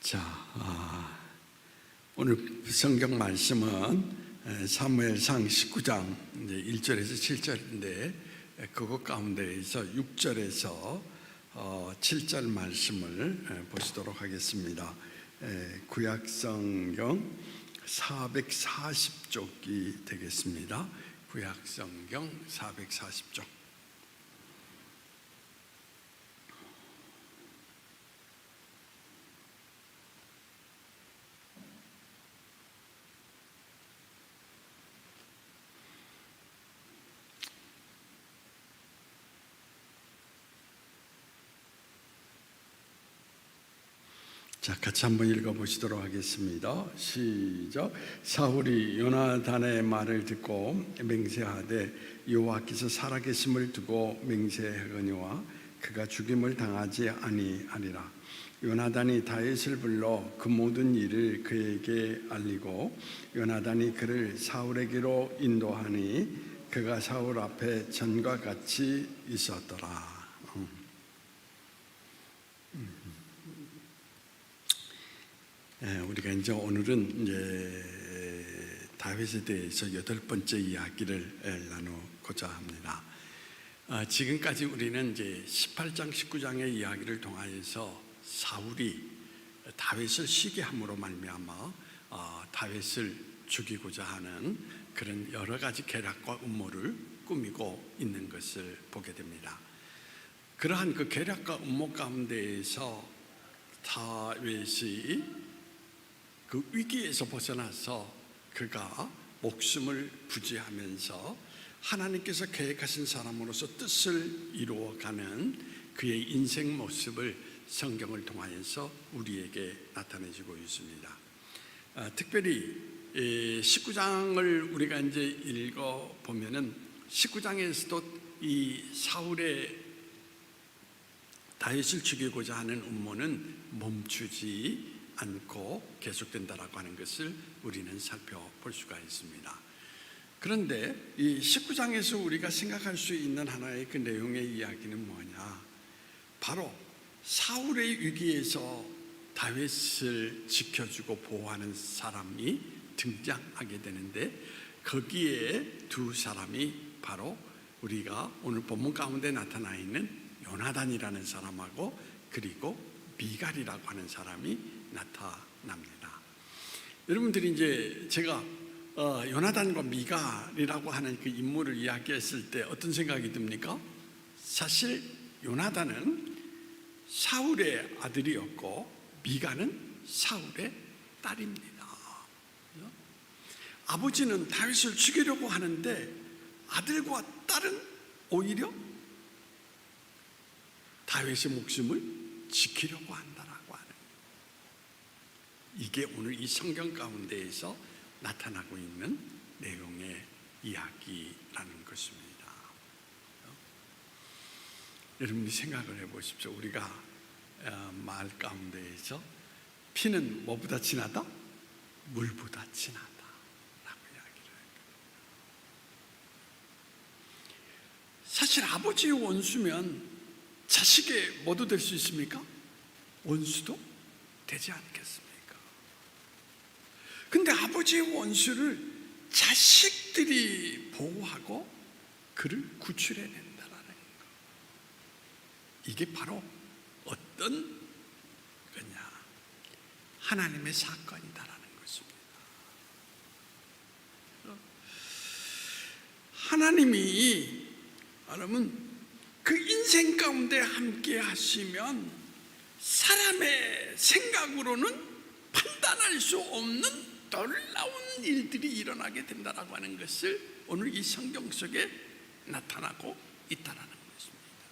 자, 오늘 성경 말씀은 사무엘상 19장 1절에서 7절인데 그것 가운데에서 6절에서 7절 말씀을 보시도록 하겠습니다. 구약성경 440쪽이 되겠습니다. 구약성경 440쪽. 자, 같이 한번 읽어보시도록 하겠습니다. 시작. 사울이 요나단의 말을 듣고 맹세하되 여호와께서 살아계심을 두고 맹세하거니와 그가 죽임을 당하지 아니하리라. 요나단이 다윗을 불러 그 모든 일을 그에게 알리고 요나단이 그를 사울에게로 인도하니 그가 사울 앞에 전과 같이 있었더라. 우리가 이제 오늘은 다윗에 대해서 8번째 이야기를 나누고자 합니다. 지금까지 우리는 이제 18장, 19장의 이야기를 통하여서 사울이 다윗을 시기 함으로 말미암아 다윗을 죽이고자 하는 그런 여러 가지 계략과 음모를 꾸미고 있는 것을 보게 됩니다. 그러한 그 계략과 음모 가운데에서 다윗이 그 위기에서 벗어나서 그가 목숨을 부지하면서 하나님께서 계획하신 사람으로서 뜻을 이루어가는 그의 인생 모습을 성경을 통하여서 우리에게 나타내주고 있습니다. 특별히 19장을 우리가 이제 읽어보면은 19장에서도 이 사울의 다윗을 죽이고자 하는 음모는 멈추지 않고 계속된다라고 하는 것을 우리는 살펴볼 수가 있습니다. 그런데 이 19장에서 우리가 생각할 수 있는 하나의 그 내용의 이야기는 뭐냐? 바로 사울의 위기에서 다윗을 지켜주고 보호하는 사람이 등장하게 되는데 거기에 두 사람이 바로 우리가 오늘 본문 가운데 나타나 있는 요나단이라는 사람하고 그리고 미갈이라고 하는 사람이 나타납니다. 여러분들이 이제 제가 요나단과 미갈이라고 하는 그 인물을 이야기했을 때 어떤 생각이 듭니까? 사실 요나단은 사울의 아들이었고 미갈은 사울의 딸입니다. 아버지는 다윗을 죽이려고 하는데 아들과 딸은 오히려 다윗의 목숨을 지키려고 한다라고 하는, 이게 오늘 이 성경 가운데에서 나타나고 있는 내용의 이야기라는 것입니다. 여러분이 생각을 해보십시오. 우리가 마을 가운데에서 피는 뭐보다 진하다? 물보다 진하다 라고 이야기를 합니다. 사실 아버지의 원수면 자식의 뭐도 될 수 있습니까? 원수도 되지 않겠습니까? 근데 아버지의 원수를 자식들이 보호하고 그를 구출해낸다라는 거, 이게 바로 어떤 거냐? 하나님의 사건이다라는 것입니다. 하나님이 여러분 그 인생 가운데 함께 하시면 사람의 생각으로는 판단할 수 없는 놀라운 일들이 일어나게 된다라고 하는 것을 오늘 이 성경 속에 나타나고 있다라는 것입니다.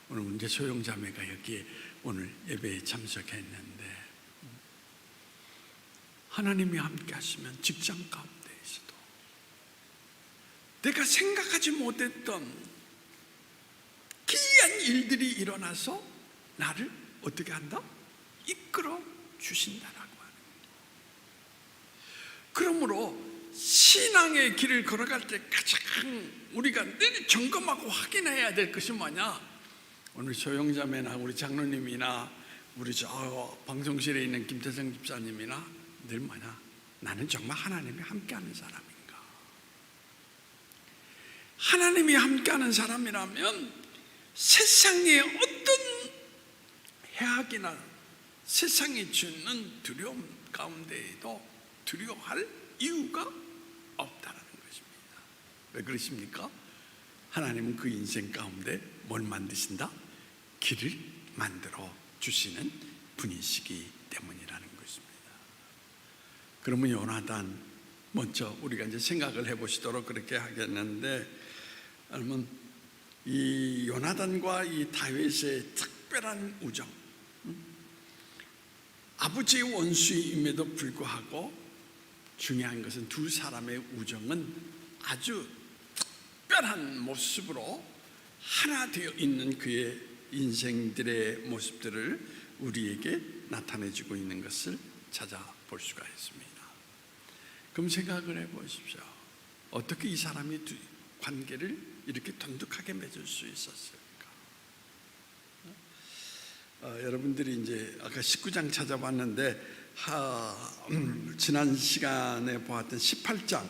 오늘 이제 소영자매가 여기에 오늘 예배에 참석했는데 하나님이 함께 하시면 직장 가운데에서도 내가 생각하지 못했던 기이한 일들이 일어나서 나를 어떻게 한다? 이끌어 주신다라고 하는 거예요. 그러므로 신앙의 길을 걸어갈 때 가장 우리가 늘 점검하고 확인해야 될 것이 뭐냐? 오늘 소영자매나 우리 장로님이나 우리 저 방송실에 있는 김태성 집사님이나 늘 뭐냐, 나는 정말 하나님이 함께하는 사람인가? 하나님이 함께하는 사람이라면 세상의 어떤 해악이나 세상이 주는 두려움 가운데에도 두려워할 이유가 없다는 것입니다. 왜 그러십니까? 하나님은 그 인생 가운데 뭘 만드신다? 길을 만들어 주시는 분이시기 때문이라는 것입니다. 그러면 요나단, 먼저 우리가 이제 생각을 해보시도록 그렇게 하겠는데, 여러분, 이 요나단과 이 다윗의 특별한 우정, 아버지의 원수임에도 불구하고 중요한 것은 두 사람의 우정은 아주 특별한 모습으로 하나 되어 있는 그의 인생들의 모습들을 우리에게 나타내주고 있는 것을 찾아볼 수가 있습니다. 그럼 생각을 해보십시오. 어떻게 이 사람이 관계를 이렇게 돈독하게 맺을 수 있었을까? 여러분들이 이제 아까 19장 찾아봤는데 지난 시간에 보았던 18장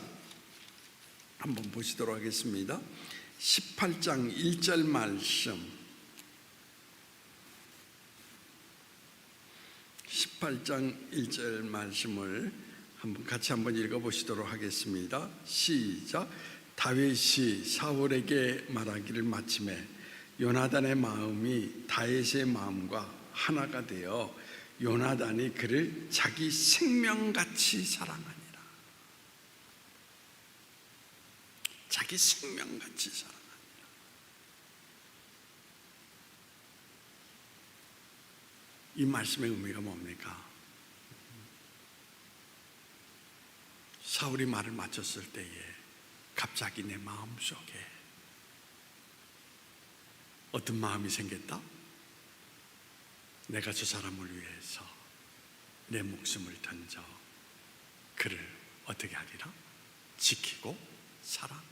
한번 보시도록 하겠습니다. 18장 1절 말씀, 18장 1절 말씀을 같이 한번 읽어보시도록 하겠습니다. 시작. 다윗이 사울에게 말하기를 마침에 요나단의 마음이 다윗의 마음과 하나가 되어 요나단이 그를 자기 생명같이 사랑하니라. 자기 생명같이 사랑하니라. 이 말씀의 의미가 뭡니까? 사울이 말을 마쳤을 때에 갑자기 내 마음속에 어떤 마음이 생겼다? 내가 저 사람을 위해서 내 목숨을 던져 그를 어떻게 하리라? 지키고 사랑하리라.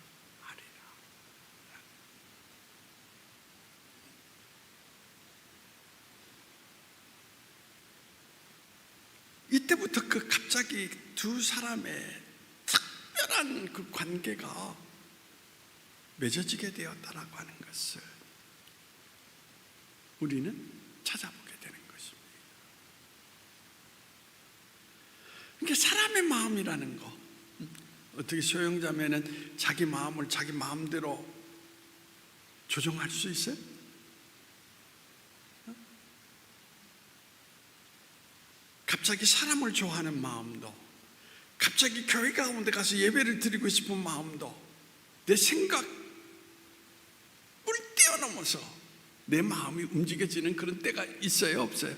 이때부터 그 갑자기 두 사람의 특별한 그 관계가 맺어지게 되었다라고 하는 것을 우리는 찾아보게 되는 것입니다. 그러니까 사람의 마음이라는 거, 어떻게 소형자매는 자기 마음을 자기 마음대로 조정할 수 있어요? 갑자기 사람을 좋아하는 마음도, 갑자기 교회 가운데 가서 예배를 드리고 싶은 마음도, 내 생각을 뛰어넘어서 내 마음이 움직여지는 그런 때가 있어요, 없어요?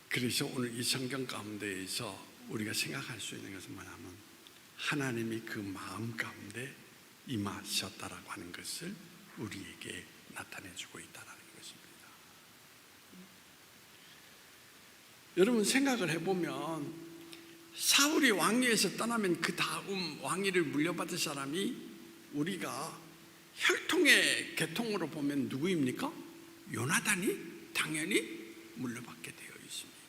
그래서 오늘 이 성경 가운데에서 우리가 생각할 수 있는 것은 뭐냐면, 하나님이 그 마음 가운데 임하셨다라고 하는 것을 우리에게 나타내주고 있다는 것입니다. 여러분, 생각을 해보면 사울이 왕위에서 떠나면 그 다음 왕위를 물려받을 사람이 우리가 혈통의 계통으로 보면 누구입니까? 요나단이 당연히 물려받게 되어 있습니다.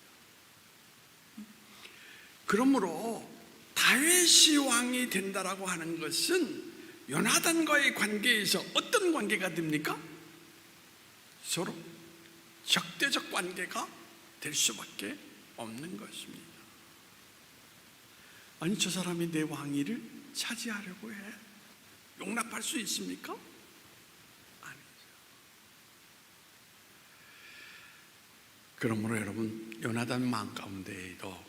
그러므로 다윗이 왕이 된다라고 하는 것은 요나단과의 관계에서 어떤 관계가 됩니까? 서로 적대적 관계가 될 수밖에 없는 것입니다. 아니, 저 사람이 내 왕위를 차지하려고 해. 용납할 수 있습니까? 아니죠. 그러므로 여러분, 요나단 마음 가운데에도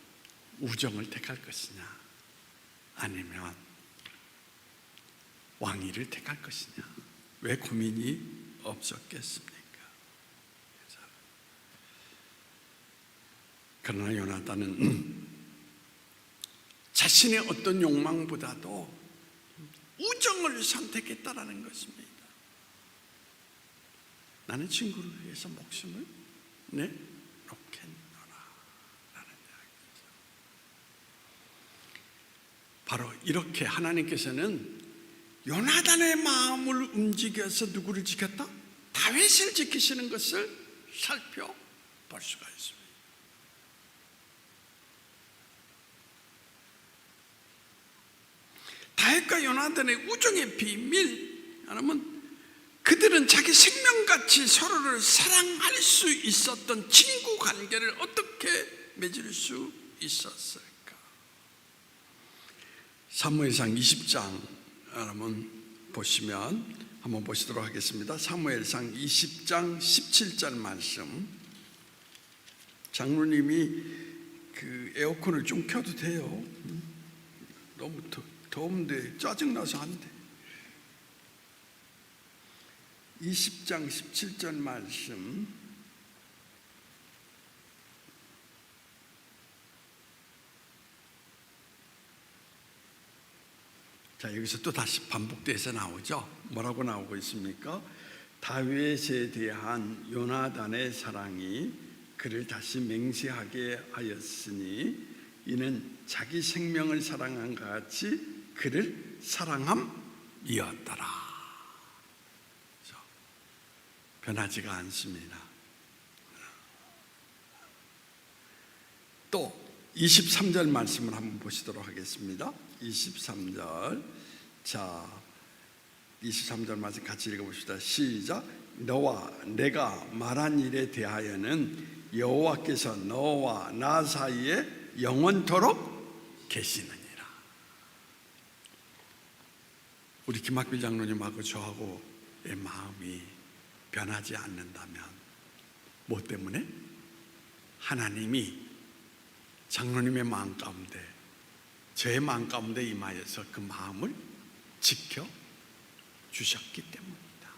우정을 택할 것이냐, 아니면 왕위를 택할 것이냐, 왜 고민이 없었겠습니까? 그러나 요나단은 자신의 어떤 욕망보다도 우정을 선택했다라는 것입니다. 나는 친구를 위해서 목숨을 내놓겠노라 라는 이야기죠. 바로 이렇게 하나님께서는 요나단의 마음을 움직여서 누구를 지켰다? 다윗을 지키시는 것을 살펴볼 수가 있습니다. 다윗과 요나단의 우정의 비밀, 하나는 그들은 자기 생명같이 서로를 사랑할 수 있었던 친구 관계를 어떻게 맺을 수 있었을까? 사무엘상 20장 한번 보시도록 하겠습니다. 사무엘상 20장 17절 말씀. 장로님이 그 에어컨을 좀 켜도 돼요. 너무 더운데 짜증나서 안 돼. 20장 17절 말씀. 자, 여기서 또 다시 반복돼서 나오죠. 뭐라고 나오고 있습니까? 다윗에 대한 요나단의 사랑이 그를 다시 맹세하게 하였으니 이는 자기 생명을 사랑한 것 같이 그를 사랑함이었더라. 변하지가 않습니다. 또 23절 말씀을 한번 보시도록 하겠습니다. 23절. 자, 23절 말씀 같이 읽어봅시다. 시작. 너와 내가 말한 일에 대하여는 여호와께서 너와 나 사이에 영원토록 계시느니라. 우리 김학필 장로님하고 저하고의 마음이 변하지 않는다면 뭐 때문에? 하나님이 장로님의 마음 가운데, 저의 마음 가운데 임하여서 그 마음을 지켜 주셨기 때문이다.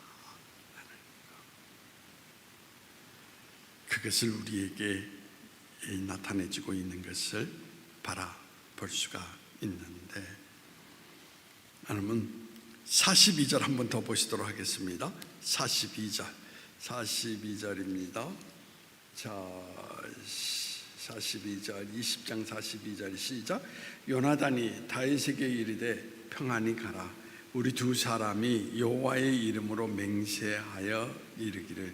그것을 우리에게 나타내주고 있는 것을 바라볼 수가 있는데, 여러분 42절 한번 더 보시도록 하겠습니다. 42절입니다. 자, 42절, 20장 42절 시작. 요나단이 다윗에게 이르되 평안히 가라. 우리 두 사람이 여호와의 이름으로 맹세하여 이르기를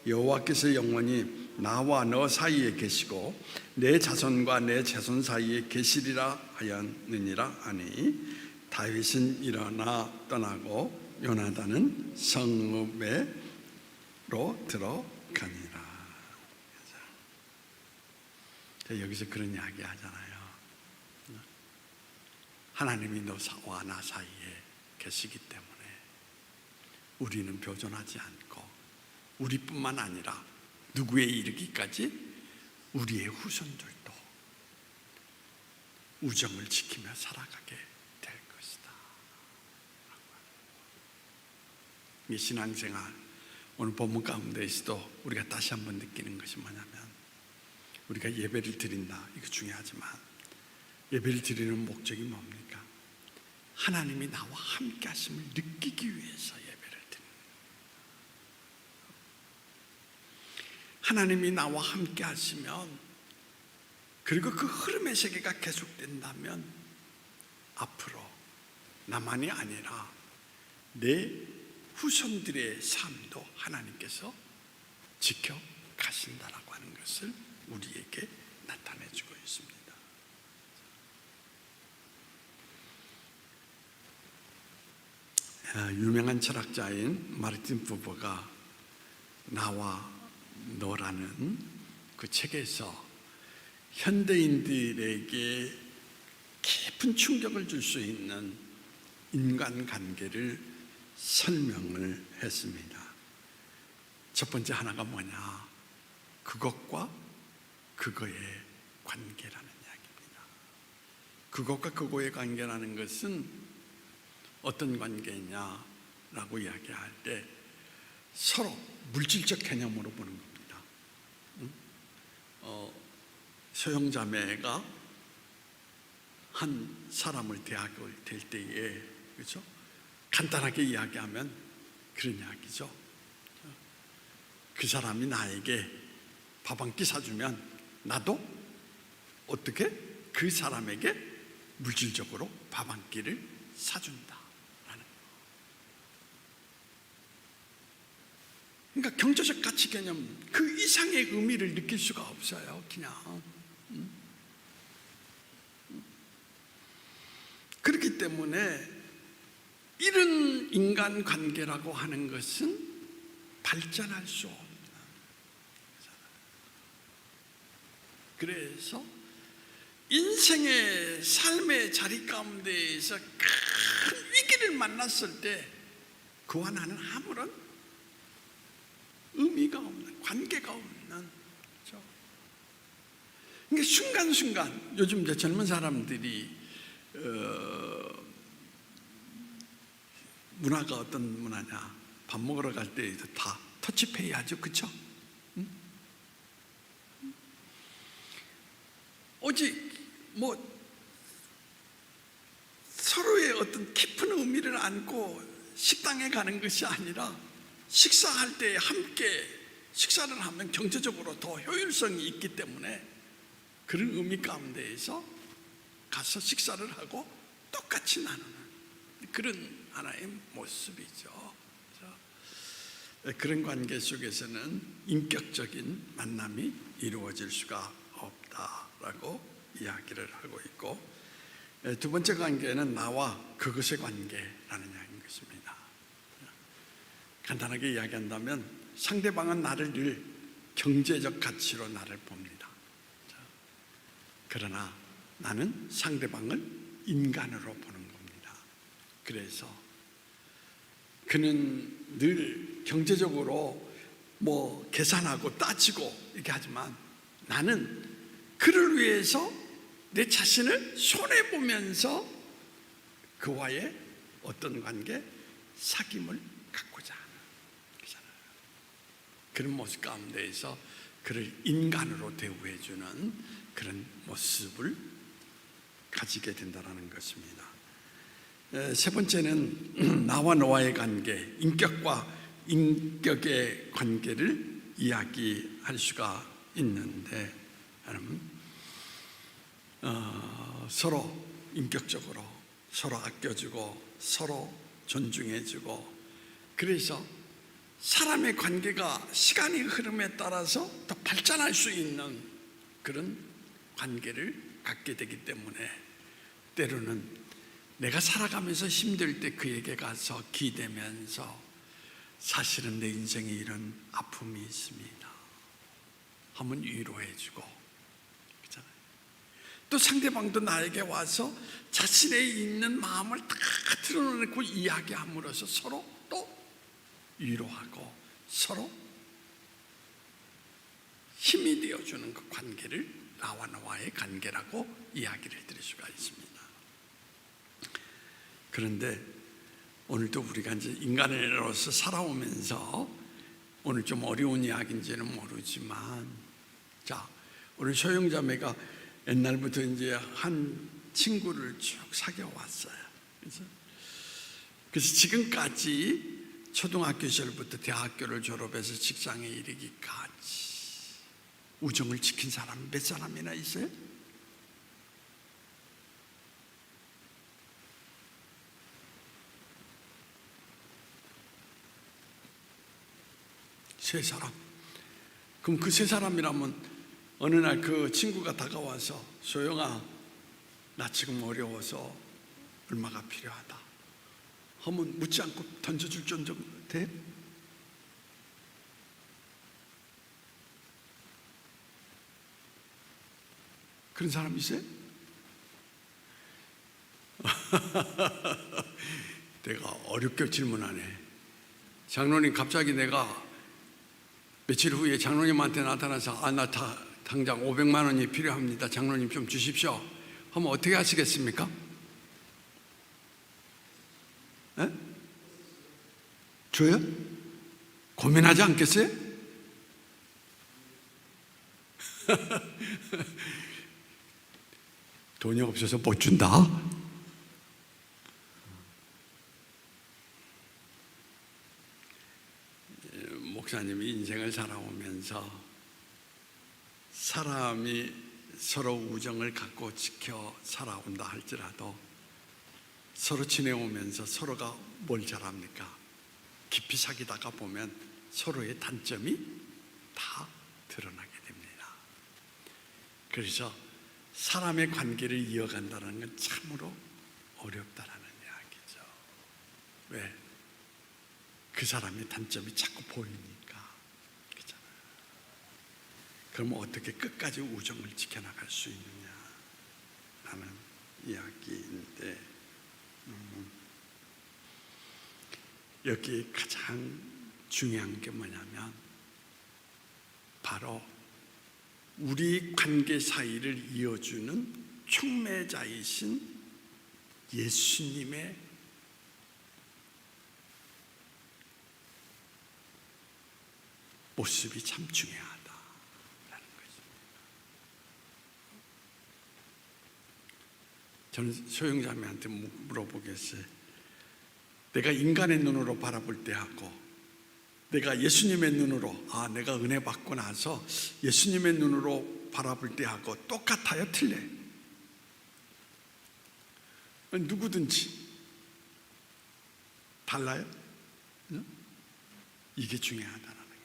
여호와께서 영원히 나와 너 사이에 계시고 내 자손과 내 자손 사이에 계시리라 하였느니라 하니 다윗은 일어나 떠나고 요나단은 성읍에로 들어가니라. 여기서 그런 이야기 하잖아요. 하나님이 너와 나 사이에 계시기 때문에 우리는 표존하지 않고, 우리뿐만 아니라 누구에 이르기까지 우리의 후손들도 우정을 지키며 살아가게 될 것이다. 이 신앙생활, 오늘 본문 가운데에서도 우리가 다시 한번 느끼는 것이 뭐냐면, 우리가 예배를 드린다, 이거 중요하지만 예배를 드리는 목적이 뭡니까? 하나님이 나와 함께 하심을 느끼기 위해서 예배를 드리는 거예요. 하나님이 나와 함께 하시면, 그리고 그 흐름의 세계가 계속된다면 앞으로 나만이 아니라 내 후손들의 삶도 하나님께서 지켜가신다라고 하는 것을 우리에게 나타내주고 있습니다. 유명한 철학자인 마르틴 부버가 나와 너라는 그 책에서 현대인들에게 깊은 충격을 줄 수 있는 인간관계를 설명을 했습니다. 첫 번째 하나가 뭐냐? 그것과 그거의 관계라는 이야기입니다. 그것과 그거의 관계라는 것은 어떤 관계냐라고 이야기할 때 서로 물질적 개념으로 보는 겁니다. 소형자매가 한 사람을 대학을 될 때에, 그렇죠? 간단하게 이야기하면 그런 이야기죠. 그 사람이 나에게 밥 한 끼 사주면 나도 어떻게 그 사람에게 물질적으로 밥 한 끼를 사준다라는 거예요. 그러니까 경제적 가치 개념 그 이상의 의미를 느낄 수가 없어요. 그냥. 그렇기 때문에 이런 인간관계라고 하는 것은 발전할 수 없는. 그래서 인생의 삶의 자리 가운데에서 큰 위기를 만났을 때 그와 나는 아무런 의미가 없는, 관계가 없는. 그렇죠? 그러니까 순간순간 요즘 이제 젊은 사람들이 문화가 어떤 문화냐, 밥 먹으러 갈 때 다 터치페이 하죠, 그렇죠? 오직 서로의 어떤 깊은 의미를 안고 식당에 가는 것이 아니라 식사할 때 함께 식사를 하면 경제적으로 더 효율성이 있기 때문에 그런 의미 가운데에서 가서 식사를 하고 똑같이 나누는 그런 하나의 모습이죠. 그런 관계 속에서는 인격적인 만남이 이루어질 수가 없다라고 이야기를 하고 있고, 두 번째 관계는 나와 그것의 관계라는 이야기인 것입니다. 간단하게 이야기한다면 상대방은 나를 늘 경제적 가치로 나를 봅니다. 그러나 나는 상대방을 인간으로 보는 겁니다. 그래서 그는 늘 경제적으로 계산하고 따지고 이렇게 하지만 나는 그를 위해서 내 자신을 손해보면서 그와의 어떤 관계, 사귐을 갖고자 하는 거잖아요. 그런 모습 가운데에서 그를 인간으로 대우해주는 그런 모습을 가지게 된다는 것입니다. 세 번째는 나와 너와의 관계, 인격과 인격의 관계를 이야기할 수가 있는데, 서로 인격적으로 서로 아껴주고 서로 존중해주고, 그래서 사람의 관계가 시간의 흐름에 따라서 더 발전할 수 있는 그런 관계를 갖게 되기 때문에 때로는 내가 살아가면서 힘들 때 그에게 가서 기대면서 사실은 내 인생에 이런 아픔이 있습니다 하면 위로해주고, 그렇잖아요. 또 상대방도 나에게 와서 자신의 있는 마음을 다 드러내고 이야기함으로써 서로 또 위로하고 서로 힘이 되어주는 그 관계를 나와 너와의 관계라고 이야기를 드릴 수가 있습니다. 그런데 오늘도 우리가 이제 인간으로서 살아오면서 오늘 좀 어려운 이야기인지는 모르지만, 자, 우리 소영자매가 옛날부터 이제 한 친구를 쭉 사귀어 왔어요. 그래서 지금까지 초등학교 시절부터 대학교를 졸업해서 직장에 이르기까지 우정을 지킨 사람 몇 사람이나 있어요? 세 사람. 그럼 그 세 사람이라면 어느 날 그 친구가 다가와서 소영아, 나 지금 어려워서 얼마가 필요하다 하면 묻지 않고 던져줄 정도 돼? 그런 사람 있어요? 내가 어렵게 질문하네. 장로님, 갑자기 내가 며칠 후에 장로님한테 나타나서 나 당장 500만 원이 필요합니다, 장로님 좀 주십시오 하면 어떻게 하시겠습니까? 에? 줘요? 고민하지 않겠어요? 돈이 없어서 못 준다? 목사님이 인생을 살아오면서 사람이 서로 우정을 갖고 지켜 살아온다 할지라도 서로 지내오면서 서로가 뭘 잘합니까? 깊이 사귀다가 보면 서로의 단점이 다 드러나게 됩니다. 그래서 사람의 관계를 이어간다는 건 참으로 어렵다라는 이야기죠. 왜? 그 사람의 단점이 자꾸 보이니까. 그렇잖아요. 그럼 어떻게 끝까지 우정을 지켜나갈 수 있느냐라는 이야기인데, 여기 가장 중요한 게 뭐냐면 바로 우리 관계 사이를 이어주는 촉매자이신 예수님의 모습이 참 중요하다라는 거죠. 저는 소영자매한테 물어보겠어요. 내가 인간의 눈으로 바라볼 때하고 내가 예수님의 눈으로, 내가 은혜 받고 나서 예수님의 눈으로 바라볼 때하고 똑같아요? 틀려요? 누구든지 달라요? 이게 중요하다는 거예요.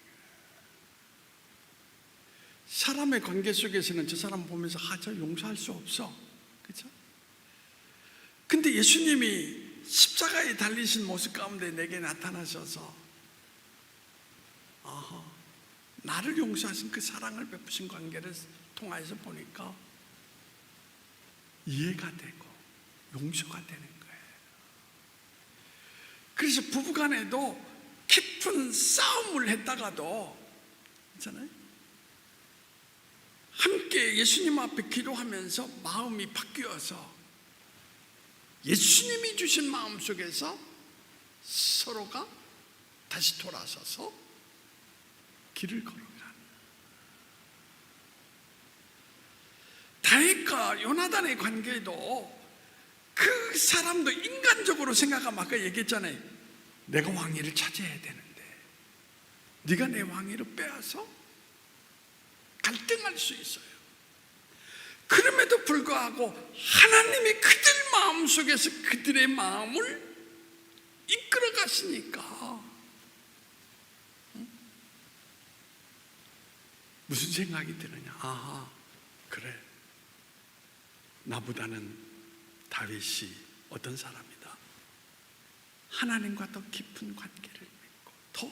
사람의 관계 속에서는 저 사람 보면서 저 용서할 수 없어, 그렇죠? 근데 예수님이 십자가에 달리신 모습 가운데 내게 나타나셔서 나를 용서하신 그 사랑을 베푸신 관계를 통해서 보니까 이해가 되고 용서가 되는 거예요. 그래서 부부간에도 깊은 싸움을 했다가도 있잖아요, 함께 예수님 앞에 기도하면서 마음이 바뀌어서 예수님이 주신 마음 속에서 서로가 다시 돌아서서 길을 걸어가는. 다윗과 요나단의 관계도 그 사람도 인간적으로 생각하면 아까 얘기했잖아요. 내가 왕위를 차지해야 되는데 네가 내 왕위를 빼앗아 갈등할 수 있어요. 그럼에도 불구하고 하나님이 그들 마음속에서 그들의 마음을 이끌어 가시니까 무슨 생각이 드느냐? 그래, 나보다는 다윗이 어떤 사람이다, 하나님과 더 깊은 관계를 맺고 더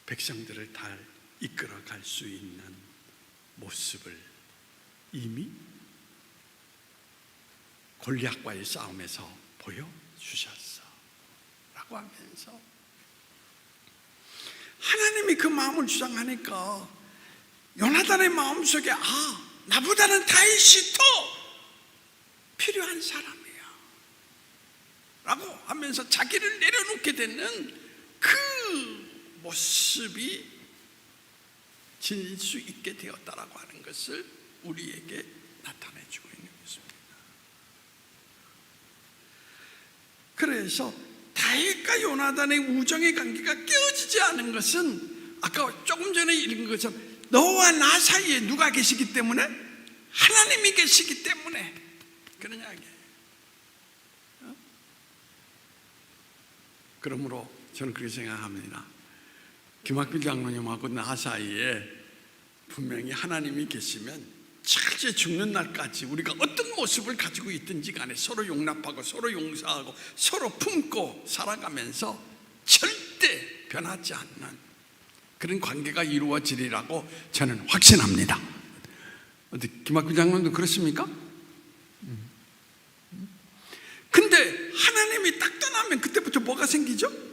백성들을 잘 이끌어 갈 수 있는 모습을 이미 골리앗과의 싸움에서 보여주셨어 라고 하면서 하나님이 그 마음을 주장하니까 요나단의 마음속에 나보다는 다윗이 더 필요한 사람이야 라고 하면서 자기를 내려놓게 되는 그 모습이 지닐 수 있게 되었다라고 하는 것을 우리에게 나타내주고 있는 것입니다. 그래서 다윗과 요나단의 우정의 관계가 깨어지지 않은 것은 아까 조금 전에 읽은 것처럼 너와 나 사이에 누가 계시기 때문에? 하나님이 계시기 때문에 그런 이야기예요. 그러므로 저는 그렇게 생각합니다. 김학필 장로님하고 나 사이에 분명히 하나님이 계시면 철저히 죽는 날까지 우리가 어떤 모습을 가지고 있든지 간에 서로 용납하고 서로 용서하고 서로 품고 살아가면서 절대 변하지 않는 그런 관계가 이루어지리라고 저는 확신합니다. 어디 김학필 장로님도 그렇습니까? 근데 하나님이 딱 떠나면 그때부터 뭐가 생기죠?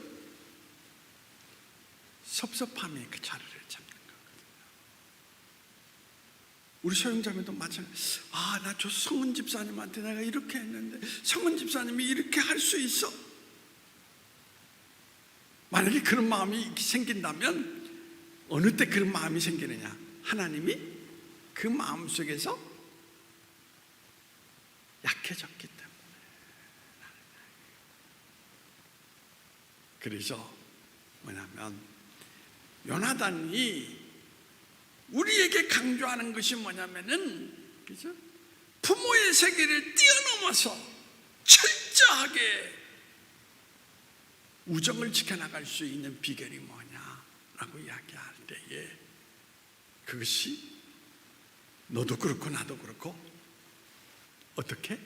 섭섭함이 그 자리를 잡는 거거든요. 우리 소영자매도 마찬가지. 나 저 성은 집사님한테 내가 이렇게 했는데 성은 집사님이 이렇게 할 수 있어? 만약에 그런 마음이 생긴다면 어느 때 그런 마음이 생기느냐? 하나님이 그 마음 속에서 약해졌기 때문에. 그래서 뭐냐면 요나단이 우리에게 강조하는 것이 뭐냐면은, 그죠? 부모의 세계를 뛰어넘어서 철저하게 우정을 지켜나갈 수 있는 비결이 뭐냐라고 이야기할 때에 그것이 너도 그렇고 나도 그렇고 어떻게?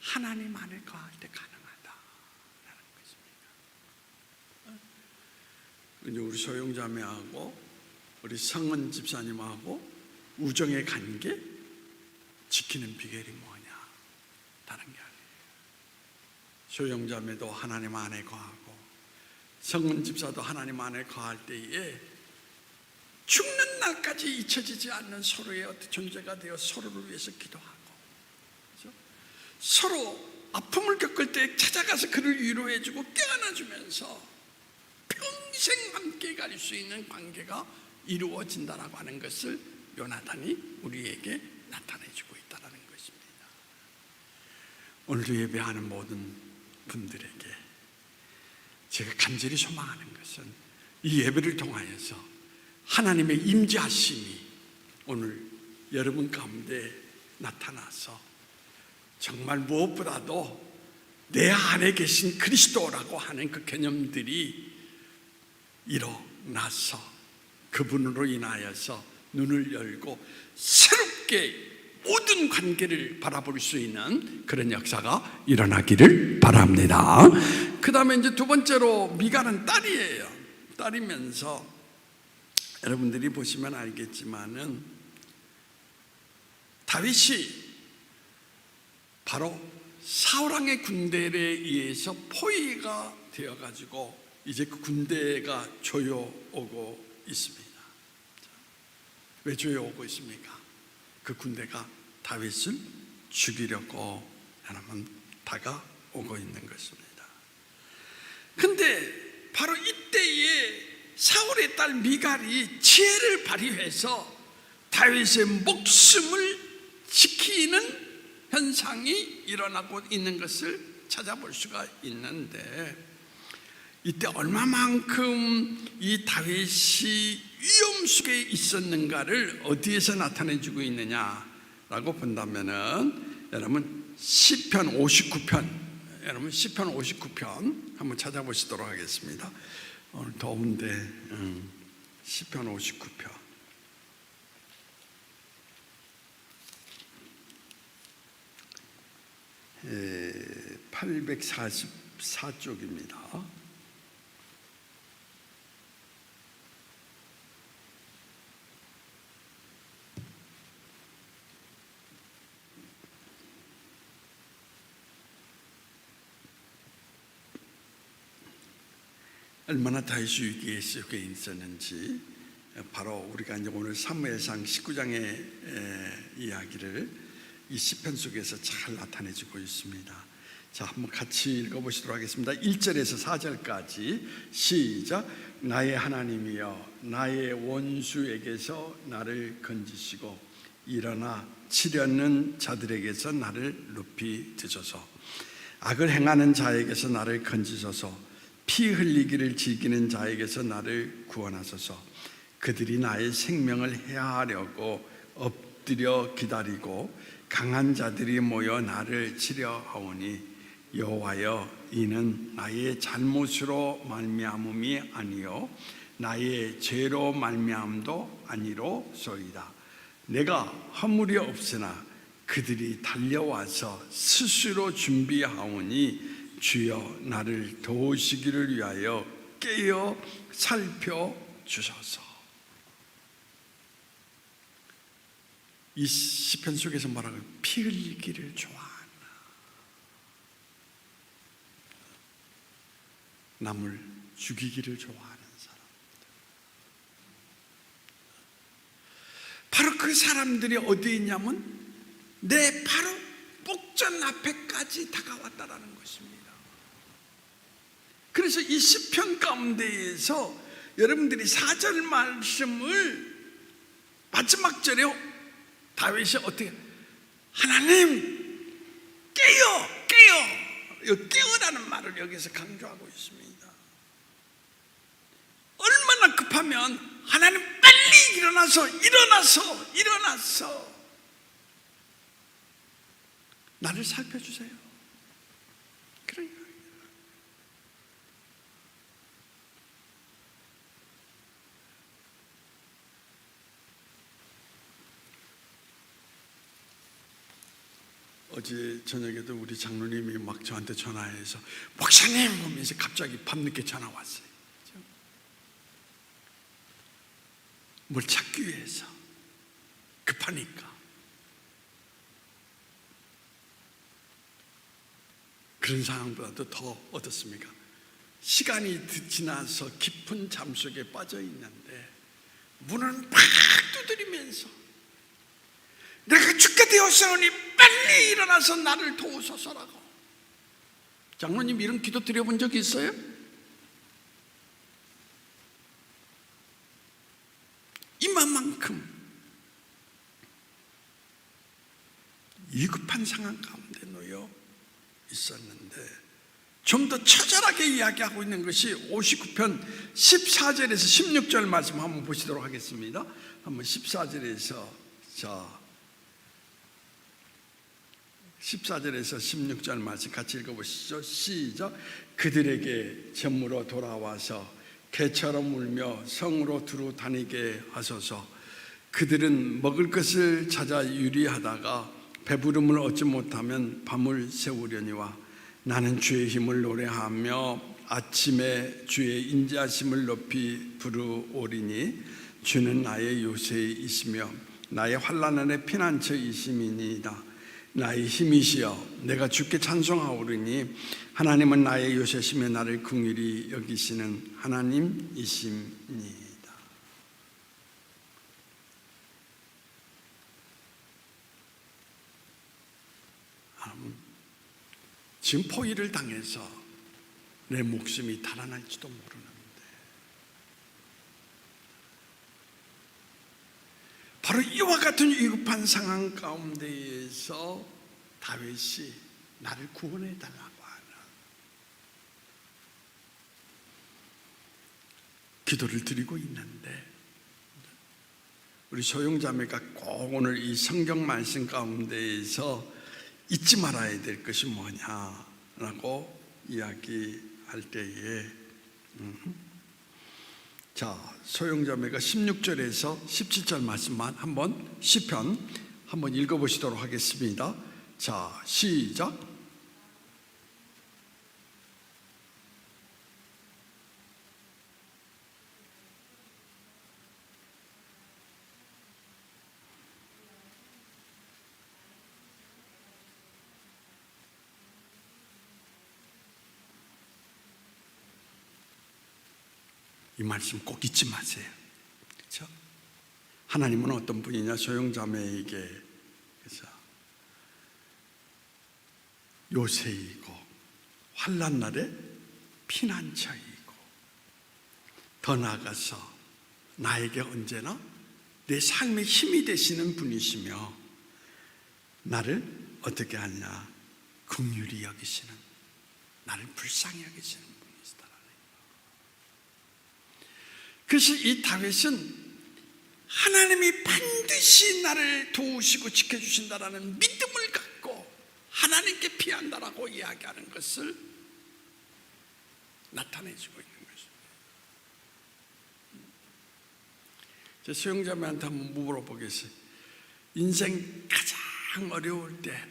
하나님 안에 거할 때 가능하다라는 것입니다. 우리 소영자매하고 우리 성은 집사님하고 우정의 관계 지키는 비결이 뭐냐? 다른 게 아니에요. 소영자매도 하나님 안에 거하고 성은 집사도 하나님 안에 거할 때에 죽는 날까지 잊혀지지 않는 서로의 어떤 존재가 되어 서로를 위해서 기도하고, 그렇죠? 서로 아픔을 겪을 때 찾아가서 그를 위로해주고 떼어놔주면서 평생 함께 갈 수 있는 관계가 이루어진다라고 하는 것을 요나단이 우리에게 나타내주고 있다는 것입니다. 오늘도 예배하는 모든 분들에게 제가 간절히 소망하는 것은 이 예배를 통하여서 하나님의 임재하심이 오늘 여러분 가운데 나타나서 정말 무엇보다도 내 안에 계신 그리스도라고 하는 그 개념들이 일어나서 그분으로 인하여서 눈을 열고 새롭게 모든 관계를 바라볼 수 있는 그런 역사가 일어나기를 바랍니다. 그 다음에 이제 두 번째로 미가는 딸이에요. 딸이면서 여러분들이 보시면 알겠지만은 다윗이 바로 사울왕의 군대에 의해서 포위가 되어가지고 이제 그 군대가 조여오고 있습니다. 왜 조여오고 있습니까? 그 군대가 다윗을 죽이려고 여러분 다가오고 있는 것입니다. 근데 바로 이때에 사울의 딸 미갈이 지혜를 발휘해서 다윗의 목숨을 지키는 현상이 일어나고 있는 것을 찾아볼 수가 있는데, 이때 얼마만큼 이 다윗이 위험 속에 있었는가를 어디에서 나타내주고 있느냐라고 본다면은 여러분 시편 59편, 여러분 시편 59편 한번 찾아보시도록 하겠습니다. 오늘 더운데 시편 59편 844쪽입니다. 얼마나 다윗이 위기에 속에 있었는지 바로 우리가 이제 오늘 사무엘상 19장의 이야기를 이 시편 속에서 잘 나타내주고 있습니다. 자, 한번 같이 읽어보시도록 하겠습니다. 1절에서 4절까지 시작. 나의 하나님이여, 나의 원수에게서 나를 건지시고 일어나 치려는 자들에게서 나를 높이 드소서. 악을 행하는 자에게서 나를 건지소서. 피 흘리기를 즐기는 자에게서 나를 구원하소서. 그들이 나의 생명을 해하려고 엎드려 기다리고 강한 자들이 모여 나를 치려 하오니 여호와여, 이는 나의 잘못으로 말미암음이 아니요 나의 죄로 말미암도 아니로소이다. 내가 허물이 없으나 그들이 달려와서 스스로 준비하오니 주여 나를 도우시기를 위하여 깨어 살펴주소서. 이 시편 속에서 뭐라고요? 피 흘리기를 좋아하나, 남을 죽이기를 좋아하는 사람, 바로 그 사람들이 어디 있냐면 내 바로 목전 앞에까지 다가왔다라는 것입니다. 그래서 이 시편 가운데에서 여러분들이 4절 말씀을 마지막 절에 다윗이 어떻게 하나님 깨어 깨어라는 말을 여기서 강조하고 있습니다. 얼마나 급하면 하나님 빨리 일어나서 나를 살펴주세요. 그러니까 어제 저녁에도 우리 장로님이 막 저한테 전화해서 목사님 하면서 갑자기 밤늦게 전화 왔어요. 뭘 찾기 위해서 급하니까. 그런 상황보다도 더 어떻습니까? 시간이 지나서 깊은 잠 속에 빠져 있는데 문을 팍 두드리면서 내가 죽게 되었사오니 빨리 일어나서 나를 도우소서라고. 장로님 이런 기도 드려본 적 있어요? 이만큼 위급한 상황 가운데 놓여 있었는데 좀 더 처절하게 이야기하고 있는 것이 59편 14절에서 16절 말씀 한번 보시도록 하겠습니다. 한번 14절에서 16절 말씀 같이 읽어보시죠. 시작. 그들에게 전무로 돌아와서 개처럼 울며 성으로 두루 다니게 하소서. 그들은 먹을 것을 찾아 유리하다가 배부름을 얻지 못하면 밤을 새우려니와 나는 주의 힘을 노래하며 아침에 주의 인자심을 높이 부르오리니 주는 나의 요새이시며 나의 환난의 피난처이심이니이다. 나의 힘이시여 내가 주께 찬송하오리니 하나님은 나의 요새시며 나를 긍휼히 여기시는 하나님이심이니이다. 지금 포위를 당해서 내 목숨이 달아날지도 모르는데 바로 이와 같은 위급한 상황 가운데에서 다윗이 나를 구원해 달라고 하는 기도를 드리고 있는데 우리 소용자매가 꼭 오늘 이 성경 말씀 가운데에서 잊지 말아야 될 것이 뭐냐라고 이야기할 때에 자, 소용자매가 16절에서 17절 말씀만 한번 시편 한번 읽어보시도록 하겠습니다. 자, 시작. 이 말씀 꼭 잊지 마세요. 그렇죠? 하나님은 어떤 분이냐? 소용자매에게 그래서 요새이고 환난 날에 피난처이고 더 나아가서 나에게 언제나 내 삶의 힘이 되시는 분이시며 나를 어떻게 하냐? 긍휼히 여기시는, 나를 불쌍히 여기시는 분이시다. 그래서 이 다윗은 하나님이 반드시 나를 도우시고 지켜주신다라는 믿음을 갖고 하나님께 피한다라고 이야기하는 것을 나타내주고 있는 것입니다. 제 수영자매한테 한번 물어보겠어요. 인생 가장 어려울 때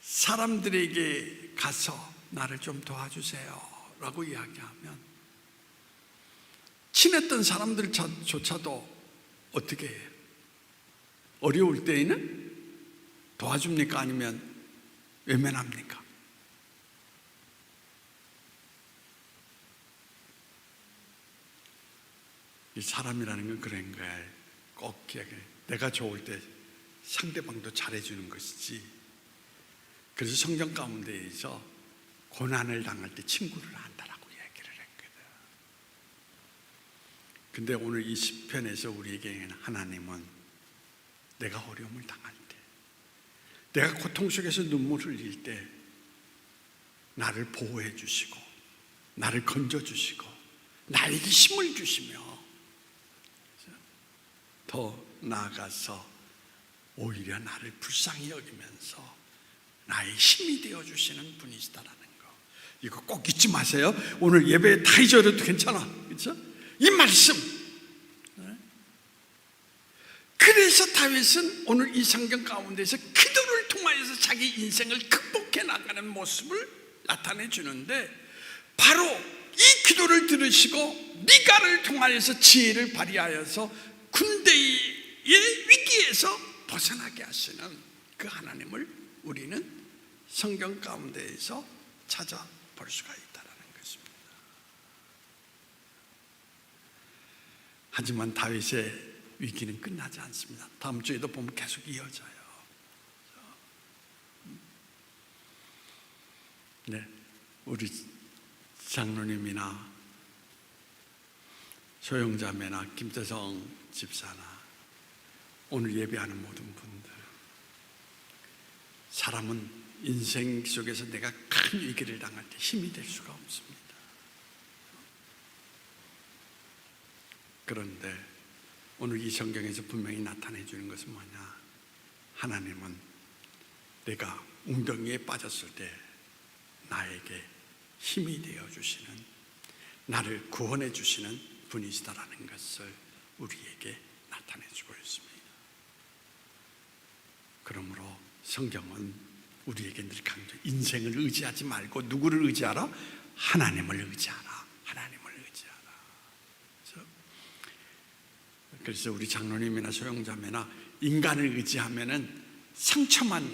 사람들에게 가서 나를 좀 도와주세요 라고 이야기하면 친했던 사람들조차도 어떻게 해요? 어려울 때에는 도와줍니까? 아니면 외면합니까? 이 사람이라는 건 그런 거야. 꼭 기억해. 내가 좋을 때 상대방도 잘해주는 것이지. 그래서 성경 가운데에서 고난을 당할 때 친구를 한다라고 얘기를 했거든. 근데 오늘 이 시편에서 우리에게는 하나님은 내가 어려움을 당할 때, 내가 고통 속에서 눈물을 흘릴 때 나를 보호해 주시고 나를 건져 주시고 나에게 힘을 주시며 더 나아가서 오히려 나를 불쌍히 여기면서 나의 힘이 되어주시는 분이시다라는 거, 이거 꼭 잊지 마세요. 오늘 예배에 다 잊어도 괜찮아, 그렇죠? 이 말씀. 그래서 다윗은 오늘 이 성경 가운데서 기도를 통하여서 자기 인생을 극복해 나가는 모습을 나타내 주는데, 바로 이 기도를 들으시고 미가를 통하여서 지혜를 발휘하여서 군대의 위기에서 벗어나게 하시는 그 하나님을 우리는 성경 가운데에서 찾아볼 수가 있다는 것입니다. 하지만 다윗의 위기는 끝나지 않습니다. 다음 주에도 보면 계속 이어져요. 네, 우리 장로님이나 소영자매나 김태성 집사나 오늘 예배하는 모든 분들, 사람은 인생 속에서 내가 큰 위기를 당할 때 힘이 될 수가 없습니다. 그런데 오늘 이 성경에서 분명히 나타내 주는 것은 뭐냐? 하나님은 내가 웅덩이에 빠졌을 때 나에게 힘이 되어 주시는, 나를 구원해 주시는 분이시다라는 것을 우리에게 나타내 주고 있습니다. 그러므로 성경은 우리에게 늘 강조, 인생을 의지하지 말고 누구를 의지하라? 하나님을 의지하라. 하나님을 의지하라. 그래서 우리 장로님이나 소영자매나 인간을 의지하면은 상처만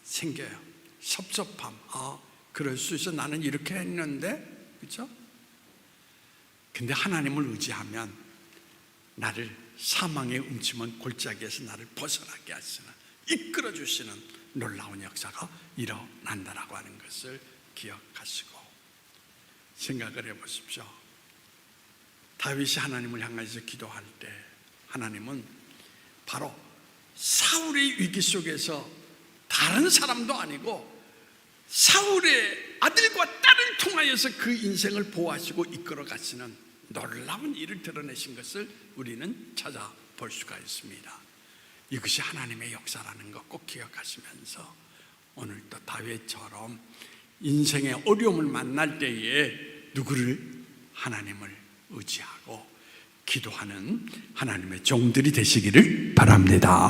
생겨요. 섭섭함. 그럴 수 있어. 나는 이렇게 했는데, 그렇죠? 근데 하나님을 의지하면 나를 사망의 움츠만 골짜기에서 나를 벗어나게 하시는, 이끌어 주시는 놀라운 역사가 일어난다라고 하는 것을 기억하시고 생각을 해보십시오. 다윗이 하나님을 향해서 기도할 때 하나님은 바로 사울의 위기 속에서 다른 사람도 아니고 사울의 아들과 딸을 통하여서 그 인생을 보호하시고 이끌어 가시는 놀라운 일을 드러내신 것을 우리는 찾아볼 수가 있습니다. 이것이 하나님의 역사라는 것 꼭 기억하시면서 오늘도 다윗처럼 인생의 어려움을 만날 때에 누구를? 하나님을 의지하고 기도하는 하나님의 종들이 되시기를 바랍니다.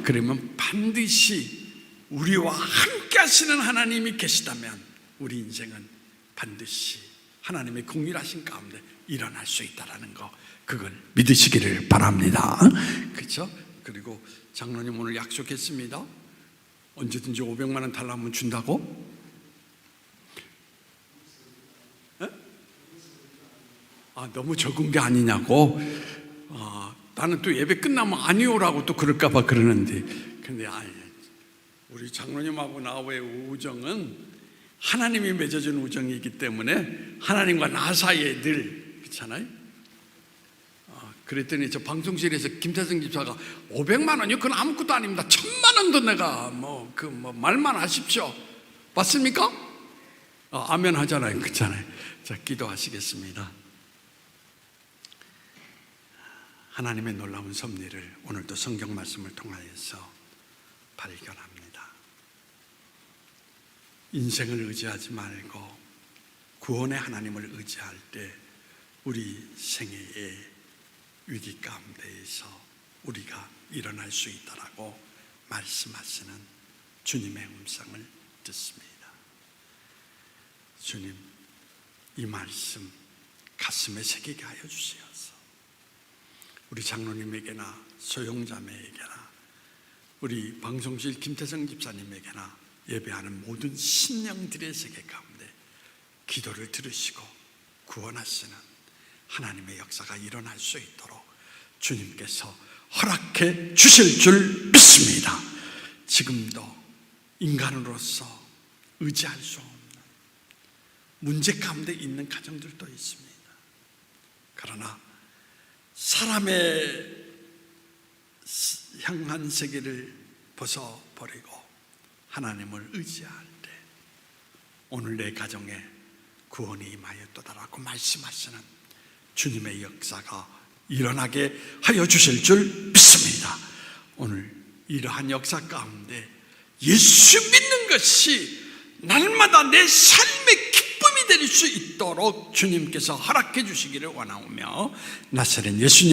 그러면 반드시 우리와 함께 하시는 하나님이 계시다면 우리 인생은 반드시 하나님의 공일하신 가운데 일어날 수 있다는 거, 그걸 믿으시기를 바랍니다. 그렇죠? 그리고 장로님 오늘 약속했습니다. 언제든지 500만 원 달라면 준다고? 너무 적은 게 아니냐고? 나는 또 예배 끝나면 아니오라고 또 그럴까 봐 그러는데, 근데 우리 장로님하고 나와의 우정은 하나님이 맺어준 우정이기 때문에 하나님과 나 사이에 늘, 그렇잖아요? 그랬더니 저 방송실에서 김태성 집사가 500만 원이요? 그건 아무것도 아닙니다. 1000만 원도 내가 말만 하십시오. 맞습니까? 아멘 하잖아요. 그렇잖아요. 자, 기도하시겠습니다. 하나님의 놀라운 섭리를 오늘도 성경 말씀을 통하여서 발견합니다. 인생을 의지하지 말고 구원의 하나님을 의지할 때 우리 생애에 위기 가운데에서 우리가 일어날 수 있다라고 말씀하시는 주님의 음성을 듣습니다. 주님, 이 말씀 가슴에 새기게 하여 주시옵소서. 우리 장로님에게나 소영자매에게나 우리 방송실 김태성 집사님에게나 예배하는 모든 신령들의 세계 가운데 기도를 들으시고 구원하시는 하나님의 역사가 일어날 수 있도록 주님께서 허락해 주실 줄 믿습니다. 지금도 인간으로서 의지할 수 없는 문제 가운데 있는 가정들도 있습니다. 그러나 사람의 향한 세계를 벗어버리고 하나님을 의지할 때 오늘 내 가정에 구원이 임하였도다라고 말씀하시는 주님의 역사가 일어나게 하여 주실 줄 믿습니다. 오늘 이러한 역사 가운데 예수 믿는 것이 날마다 내 삶의 기쁨이 될 수 있도록 주님께서 허락해 주시기를 원하오며 나사렛 예수님